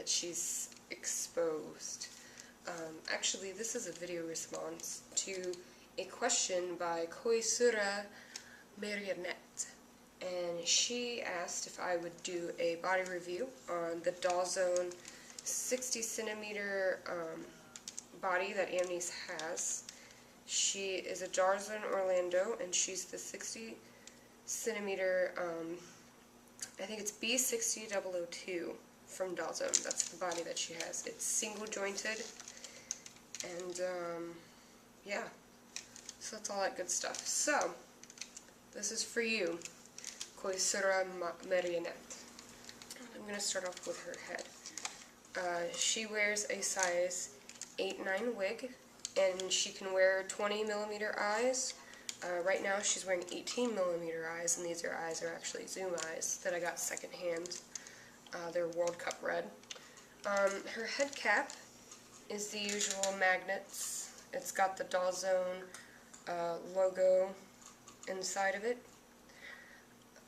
that she's exposed. Actually, this is a video response to a question by KoisuruMarionnette, and she asked if I would do a body review on the DollZone 60 centimeter body that Amnice has. She is a DollZone Orlando, and she's the 60 centimeter, I think it's B60002 from DollZone. That's the body that she has. It's single jointed, and yeah, so that's all that good stuff. So, this is for you, KoisuruMarionnette. I'm going to start off with her head. She wears a size 8-9 wig, and she can wear 20mm eyes. Right now she's wearing 18mm eyes, and these eyes are actually Zoom eyes that I got secondhand. They're World Cup red. Her head cap is the usual magnets. It's got the DollZone logo inside of it,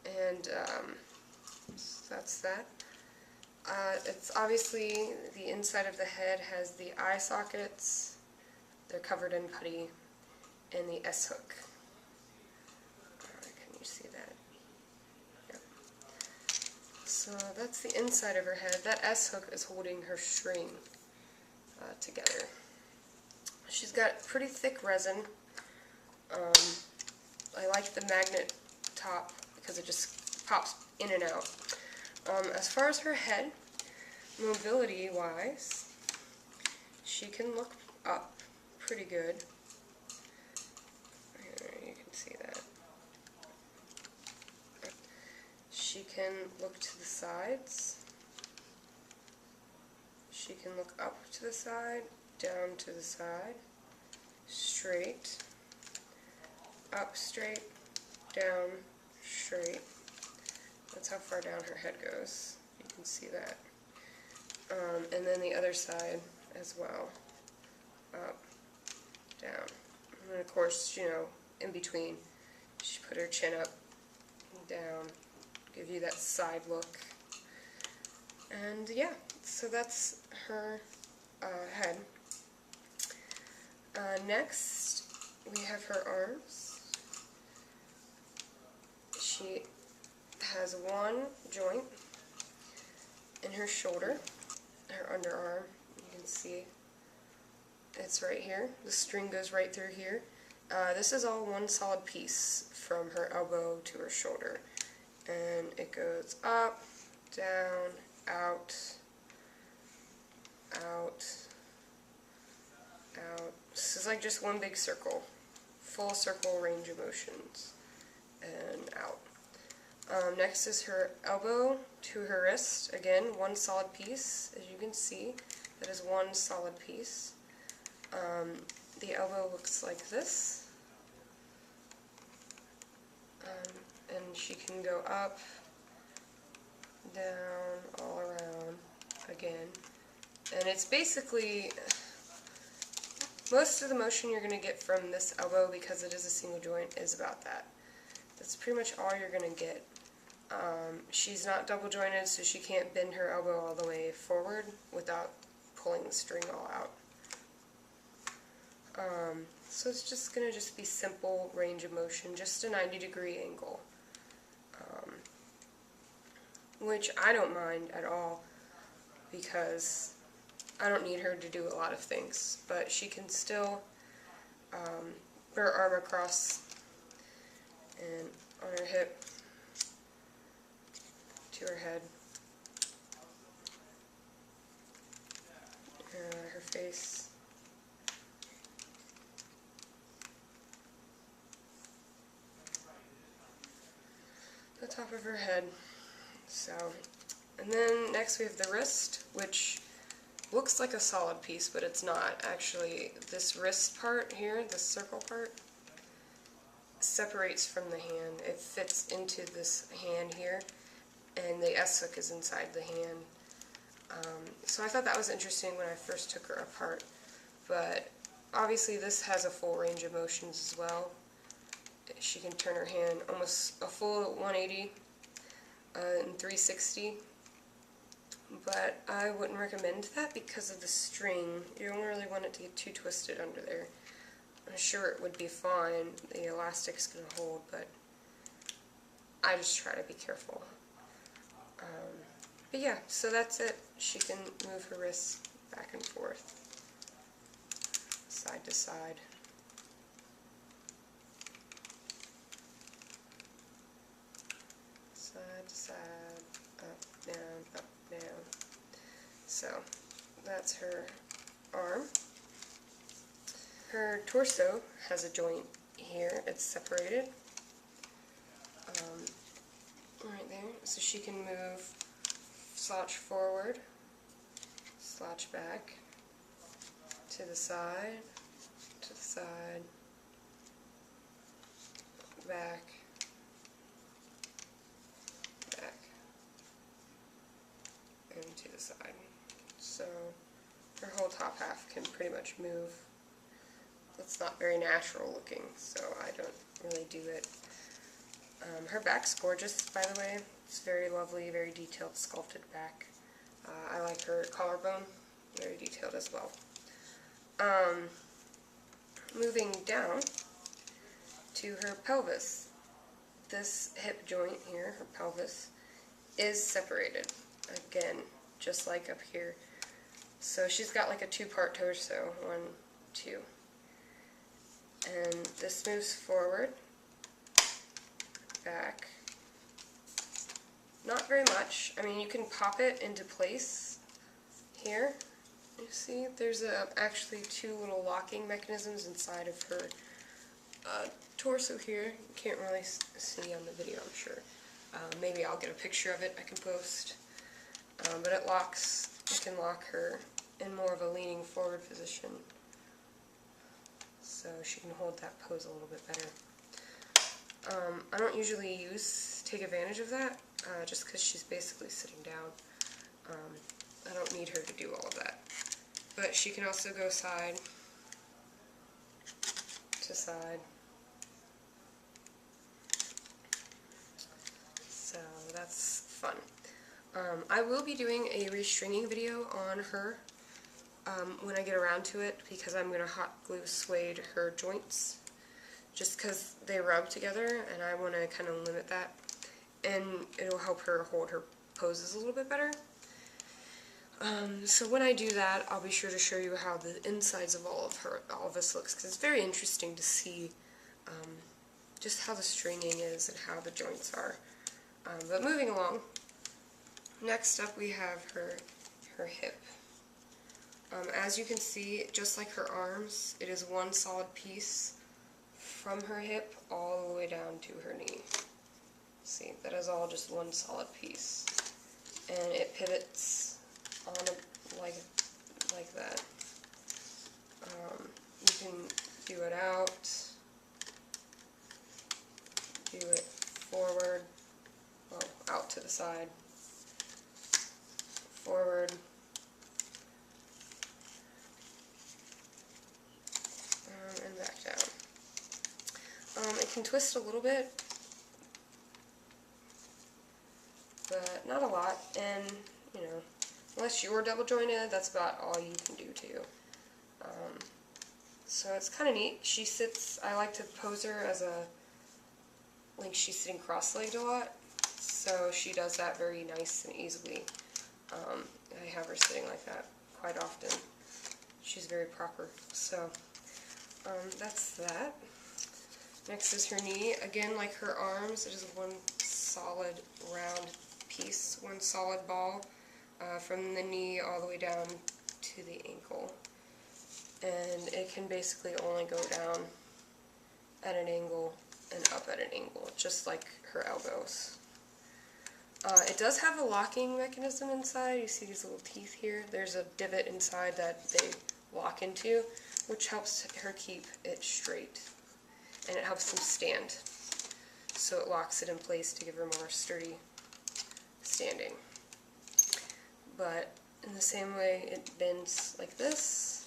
and so that's that. It's obviously, the inside of the head has the eye sockets. They're covered in putty, and the S-hook. Can you see that? Yep. So that's the inside of her head. That S-hook is holding her string together. She's got pretty thick resin. I like the magnet top because it just pops in and out. As far as her head, mobility-wise, she can look up pretty good. You can see that. She can look to the sides. She can look up to the side, down to the side, straight, up straight, down straight. That's how far down her head goes. You can see that. And then the other side as well. Up, down. And then of course, you know, in between, she put her chin up, down, give you that side look. And yeah, so that's her head. Next, we have her arms. She has one joint in her shoulder, her underarm. You can see it's right here. The string goes right through here. This is all one solid piece from her elbow to her shoulder, and it goes up, down, out, out, out. This is like just one big circle, full circle range of motions, and out. Next is her elbow to her wrist. Again, one solid piece, as you can see. That is one solid piece. The elbow looks like this. And she can go up, down, all around, again. And it's basically, most of the motion you're going to get from this elbow, because it is a single joint, is about that. That's pretty much all you're going to get. She's not double jointed, so she can't bend her elbow all the way forward without pulling the string all out. So it's just going to be simple range of motion, just a 90-degree angle, which I don't mind at all, because I don't need her to do a lot of things, but she can still her arm across and on her hip to her head, her face, the top of her head. So, and then next we have the wrist, which looks like a solid piece, but it's not. Actually, this wrist part here, this circle part, separates from the hand. It fits into this hand here, and the S-hook is inside the hand. So I thought that was interesting when I first took her apart, but obviously this has a full range of motions as well. She can turn her hand almost a full 180 and 360 but I wouldn't recommend that because of the string. You don't really want it to get too twisted under there. I'm sure it would be fine, the elastic's going to hold, but I just try to be careful. But yeah, so that's it. She can move her wrists back and forth, side to side. Side to side, up, down, So, that's her arm. Her torso has a joint here, it's separated. Right there, so she can move, slouch forward, slouch back, to the side, back, and to the side. So her whole top half can pretty much move. That's not very natural looking, so I don't really do it. Her back's gorgeous, by the way. It's very lovely, very detailed, sculpted back. I like her collarbone, very detailed as well. Moving down to her pelvis. This hip joint here, her pelvis, is separated. Again, just like up here. So she's got like a two-part torso, 1, 2. And this moves forward, back. Not very much. I mean, you can pop it into place here. You see, there's actually 2 little locking mechanisms inside of her torso here. You can't really see on the video, I'm sure. Maybe I'll get a picture of it I can post. But it locks, you can lock her in more of a leaning forward position. So she can hold that pose a little bit better. I don't usually take advantage of that, just because she's basically sitting down. I don't need her to do all of that. But she can also go side to side. So that's fun. I will be doing a restringing video on her when I get around to it, because I'm going to hot glue suede her joints, just because they rub together, and I want to kind of limit that, and it'll help her hold her poses a little bit better. So when I do that, I'll be sure to show you how the insides of all of this looks, because it's very interesting to see just how the stringing is and how the joints are. But moving along, next up we have her hip. As you can see, just like her arms, it is one solid piece from her hip all the way down to her knee. See, that is all just one solid piece. And it pivots on like that. You can do it out, do it forward, well, out to the side, forward, and back down. It can twist a little bit, but not a lot, and, you know, unless you're double jointed, that's about all you can do too. So it's kind of neat. She sits, I like to pose her as like she's sitting cross-legged a lot, so she does that very nice and easily. I have her sitting like that quite often. She's very proper. So that's that. Next is her knee. Again, like her arms, it is one solid round piece, one solid ball, from the knee all the way down to the ankle. And it can basically only go down at an angle and up at an angle, just like her elbows. It does have a locking mechanism inside. You see these little teeth here? There's a divot inside that they lock into, which helps her keep it straight. And it helps them stand. So it locks it in place to give her more sturdy standing. But in the same way, it bends like this.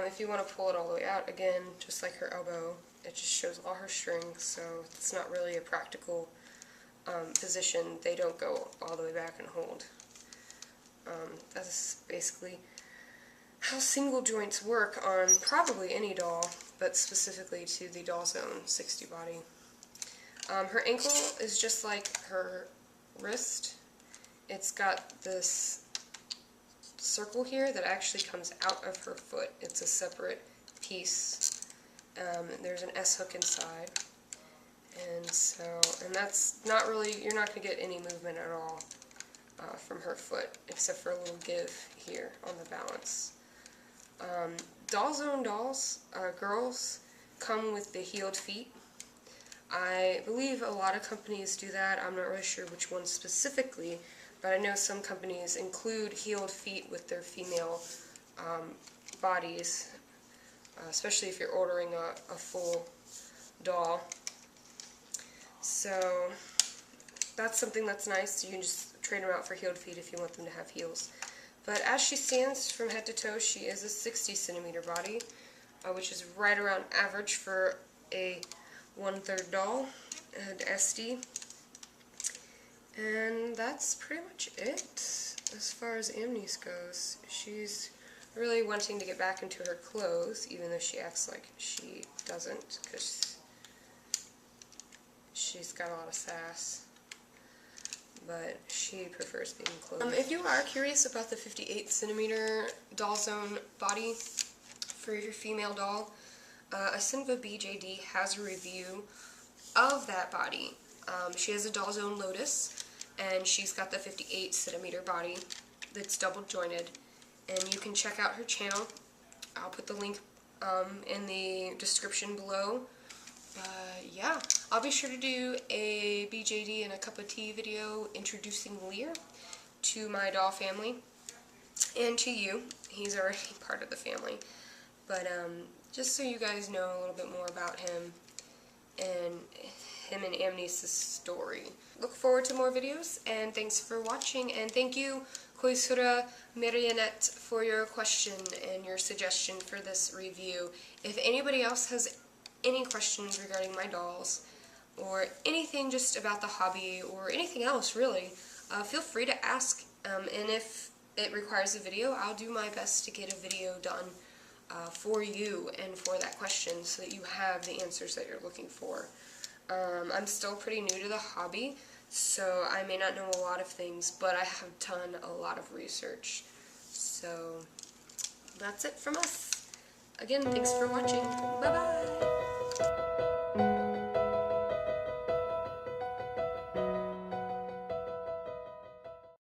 If you want to pull it all the way out, again, just like her elbow, it just shows all her strings, so it's not really a practical position. They don't go all the way back and hold. That's basically how single joints work on probably any doll, but specifically to the DollZone 60 body. Her ankle is just like her wrist. It's got this circle here that actually comes out of her foot. It's a separate piece. There's an S-hook inside. And that's not really, you're not going to get any movement at all from her foot, except for a little give here on the balance. DollZone dolls, girls, come with the heeled feet. I believe a lot of companies do that. I'm not really sure which ones specifically, but I know some companies include heeled feet with their female bodies, especially if you're ordering a full doll. So that's something that's nice. You can just trade them out for heeled feet if you want them to have heels. But as she stands from head to toe, she is a 60 centimeter body, which is right around average for a 1/3 doll and SD. And that's pretty much it as far as Amni's goes. She's really wanting to get back into her clothes, even though she acts like she doesn't, because she's got a lot of sass. But she prefers being clothed. If you are curious about the 58 centimeter DollZone body for your female doll, AsenvaBJD has a review of that body. She has a DollZone Lotus, and she's got the 58 centimeter body that's double jointed, and you can check out her channel. I'll put the link in the description below. Yeah, I'll be sure to do a BJD and a cup of tea video introducing Lear to my doll family, and to you. He's already part of the family. But just so you guys know a little bit more about him and Amni's story. Look forward to more videos, and thanks for watching, and thank you, KoisuruMarionnette, for your question and your suggestion for this review. If anybody else has any questions regarding my dolls, or anything just about the hobby, or anything else really, feel free to ask, and if it requires a video, I'll do my best to get a video done for you and for that question, so that you have the answers that you're looking for. I'm still pretty new to the hobby, so I may not know a lot of things, but I have done a lot of research. So that's it from us. Again, thanks for watching. Bye-bye!